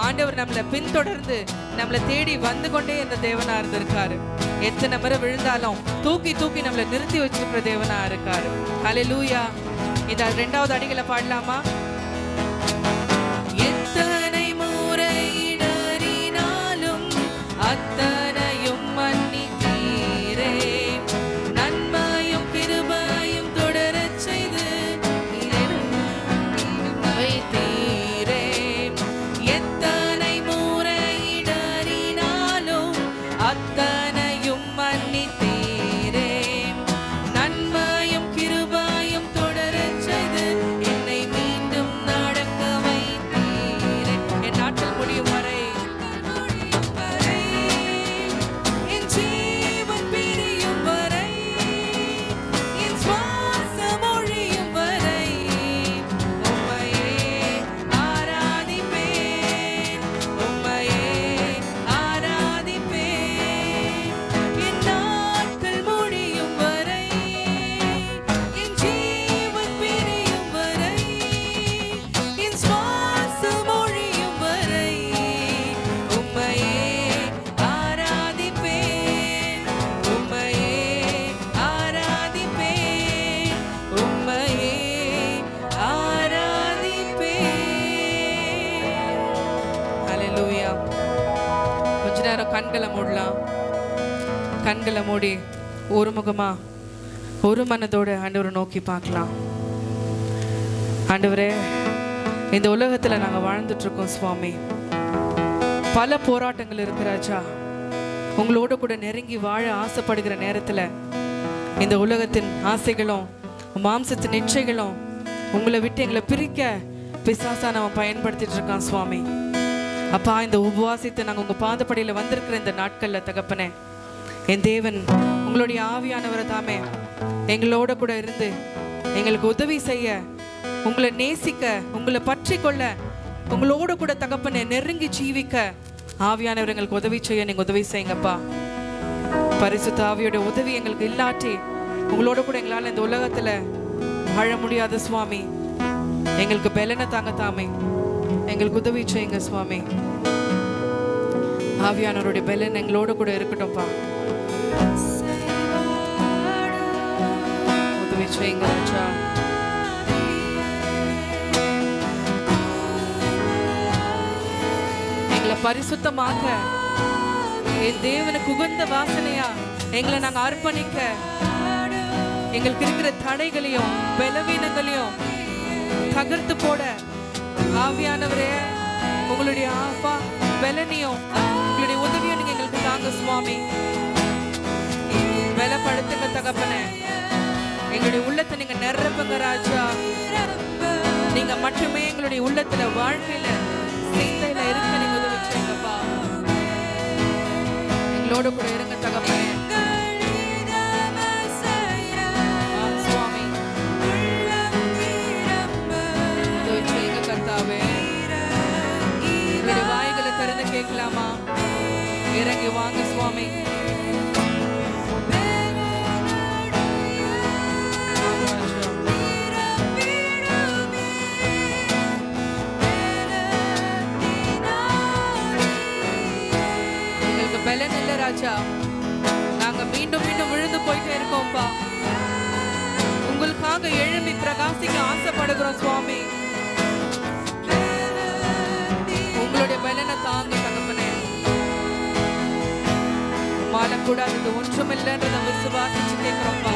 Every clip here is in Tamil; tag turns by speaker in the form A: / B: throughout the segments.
A: ஆண்டவர் நம்மளை பின்தொடர்ந்து நம்மளை தேடி வந்து கொண்டே இந்த தேவனா இருந்திருக்காரு. எத்தனை முறை விழுந்தாலும் தூக்கி தூக்கி நம்மளை நிறுத்தி வச்சிருக்கிற தேவனா இருக்காரு. ஹல்லேலூயா. இந்த 2வது அடிகளை பாடலாமா? எத்தனை முறை இடறினாலும் அத்தனையும் மன்னித்தீரே, நன்மையும் கிருபையும் தொடரச் செய்து வைத்தீரே. எத்தனை முறை இடறினாலும் அத்தனையும் மன்னித்தீரே, நன்மையும் கிருபையும் தொடரச் செய்து என்னை மீண்டும் நடக்க வைத்தீரே. என் நாட்கள் முடியும் வரை, என் ஜீவன் பிரியும் வரை, என் சுவாசம் ஒழியும் வரை உம்மையே ஆராதிப்பேன், உம்மையே ஆராதிப்பேன். என் நாட்கள் முடியும் வரை, என் ஜீவன் பிரியும் வரை, என் சுவாசம் ஒழியும் வரை உம்மையே ஆராதிப்பேன், உம்மையே ஆராதிப்பேன், உம்மையே ஆராதிப்பேன். ஹல்லேலூயா. கொஞ்ச நேரம் கண்களை மூடலாம். கண்களை மூடி ஒரு முகமா ஒரு மனதோட ஆண்டவரை நோக்கி பார்க்கலாம். ஆண்டவரே, இந்த உலகத்துல நாங்க வாழ்ந்துட்டு இருக்கோம் சுவாமி. பல போராட்டங்கள் இருக்கு ராஜா. உங்களோட கூட நெருங்கி வாழ ஆசைப்படுகிற நேரத்துல இந்த உலகத்தின் ஆசைகளும் மாம்சத்தின் இச்சைகளும் உங்களை விட்டு எங்களை பிரிக்க பிசாசா நம்ம பயன்படுத்திட்டு இருக்கான் சுவாமி. அப்பா, இந்த உபவாசித்து நாங்கள் உங்க பாதப்படியில வந்திருக்கிற இந்த நாட்கள்ல தகப்பனே, என் தேவன் உங்களுடைய ஆவியானவரை தாமே எங்களோட கூட இருந்து எங்களுக்கு உதவி செய்ய, உங்களை நேசிக்க, உங்களை பற்றி கொள்ள, உங்களோட கூட தகப்பனே நெருங்கி ஜீவிக்க ஆவியானவர் எங்களுக்கு உதவி செய்ய நீங்க உதவி செய்யுங்கப்பா. பரிசுத்த ஆவியோட உதவி எங்களுக்கு இல்லாட்டி உங்களோட கூட எங்களால் இந்த உலகத்துல வாழ முடியாது சுவாமி. எங்களுக்கு பலனை தாங்க தாமே, எங்களுக்கு உதவி செய்யுங்க சுவாமி. ஆவியானவருடைய பலன் எங்களோட கூட இருக்கட்டும்ப்பா. உதவி செய்யுங்க ராஜா. எங்களை பரிசுத்தமாக்க, என் தேவனுக்கு உகந்த வாசனையா எங்களை நாங்க அர்ப்பணிக்க, எங்களுக்கு இருக்கிற தடைகளையும் பலவீனங்களையும் தகர்த்து போட ஆவியானவரே உங்களுடைய ஆப்பா பலனையும் உங்களுடைய உதவியும் நீங்க எங்களுக்கு தாங்க சுவாமி. பலப்படுத்துங்க தகப்பனே. எங்களுடைய உள்ளத்தை நீங்க நிரப்புங்க ராஜா. நீங்க மட்டுமே எங்களுடைய உள்ளத்துல வாழ்க்கையில சிந்தையில இருக்க நீங்க உதவி செய்யுங்கப்பா. எங்களோட கூட இருங்க தகப்பனே. சுவாமி உதவி செய்யுங்க கர்த்தாவே. உங்களுடைய வாய்களை திறந்து கேட்கலாமா? இறங்கி வாங்க சுவாமி. எங்களுக்கு பலன் இல்லை ராஜா. நாங்க மீண்டும் மீண்டும் விழுந்து போயிட்டே இருக்கோம்ப்பா. உங்களுக்காக எழும்பி பிரகாசிக்க ஆசைப்படுகிறோம் சுவாமி. உங்களுடைய பலனை தாங்க தகப்பனே. மாறக்கூடாதது ஒன்றுமில்லைன்றத விசுவாசிச்சு கேட்கிறோம்ப்பா.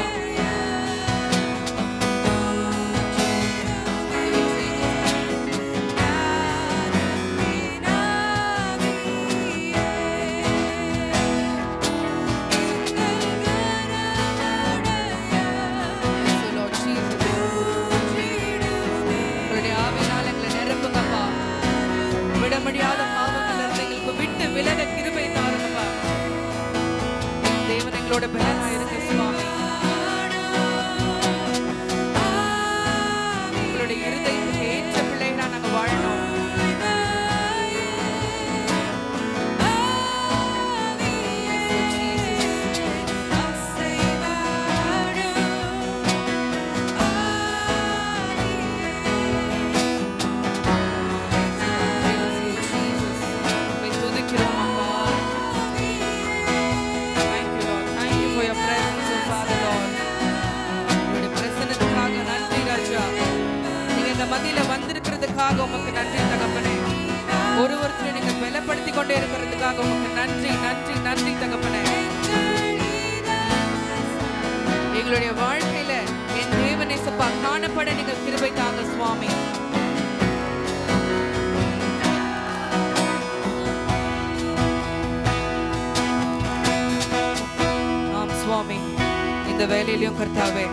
A: முடியாத பாவங்கள் இருந்து எங்களுக்கு விட்டு விலக கிருபை தாருங்கப்பா. தேவன் எங்களோட பலனா இருங்க சுவாமி. உங்களுடைய இருதயத்துக்கு ஏற்ற பிள்ளைகளா நாங்க வாழணும். Jesus. நன்றி தகப்பனே. எங்களுடைய வாழ்க்கையில என் தேவனே சப்பா காணப்பட நீங்க கிருபை தாங்க சுவாமி. ஆம் சுவாமி, இந்த வேலையிலும் கர்த்தாவே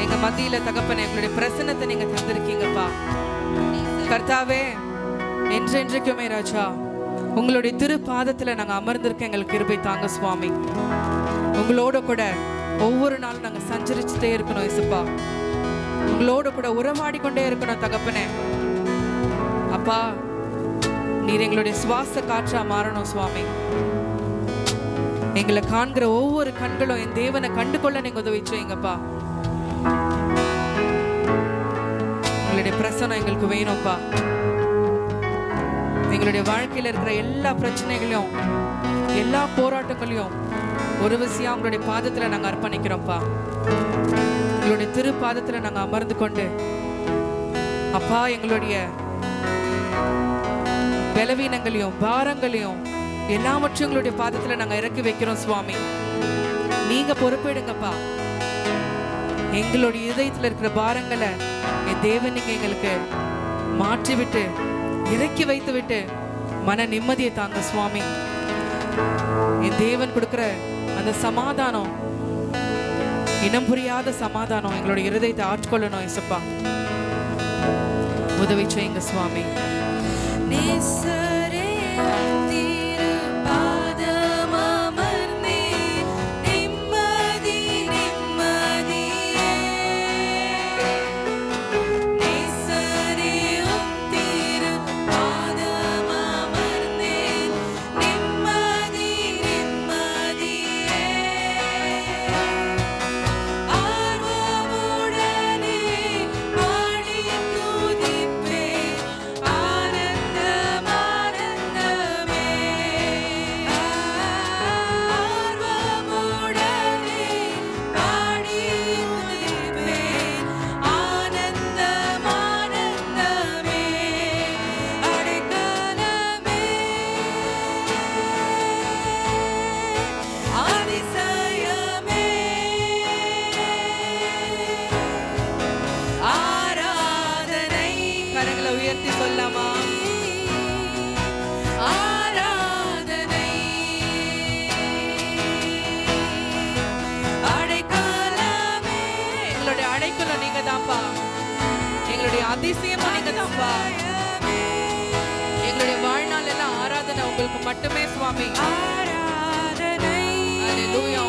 A: எங்க மத்தியில தகப்பனே எங்களுடைய பிரசன்னத்தை நீங்க தந்திருக்கீங்கப்பா கர்த்தாவே. என்றென்றைக்குமே ராஜா உங்களுடைய திரு பாதத்துல நாங்க அமர்ந்திருக்க எங்களுக்கு கிருபை தாங்க சுவாமி. உங்களோட கூட ஒவ்வொரு நாளும் நாங்க சஞ்சரிச்சுட்டே இருக்கணும் இயேசுப்பா. உங்களோட கூட உறவாடி கொண்டே இருக்கணும் தகப்பனே. அப்பா நீர் எங்களுடைய சுவாச காற்றா மாறணும் சுவாமி. எங்களை காண்கிற ஒவ்வொரு கண்களும் என் தேவனை கண்டு கொள்ள நீங்க உதவி செய்யுங்கப்பா. உங்களுடைய பிரசனம் எங்களுக்கு வேணும்ப்பா. எங்களுடைய வாழ்க்கையில இருக்கிற எல்லா பிரச்சனைகளையும் எல்லா போராட்டங்களையும் ஒரு விசியா உங்களுடைய பாதத்துல நாங்க அர்ப்பணிக்கிறோம்ப்பா. எங்களுடைய திரு பாதத்துல நாங்க அமர்ந்து கொண்டு அப்பா எங்களுடைய பலவீனங்களையும் பாரங்களையும் எல்லாவற்றையும் எங்களுடைய பாதத்துல நாங்க இறக்கி வைக்கிறோம் சுவாமி. நீங்க பொறுப்பெடுங்கப்பா. எங்களுடைய இதயத்துல இருக்கிற பாரங்களை என் தேவன் நீங்க எங்களுக்கு மாற்றி விட்டு இறக்கி வைத்து விட்டு மன நிம்மதியை தாங்க சுவாமி. என் தேவன் கொடுக்கிற அந்த சமாதானம் இனம் புரியாத சமாதானம் எங்களுடைய இருதயத்தை ஆட்கொள்ளணும் இயேசுப்பா. உதவி செய்யுங்க சுவாமி. எங்களுடைய அதிசயமும் நீங்க தான்ப்பா. எங்களுடைய வாழ்நாள் எல்லாம் ஆராதனை உங்களுக்கு மட்டுமே சுவாமி. ஹல்லேலூயா.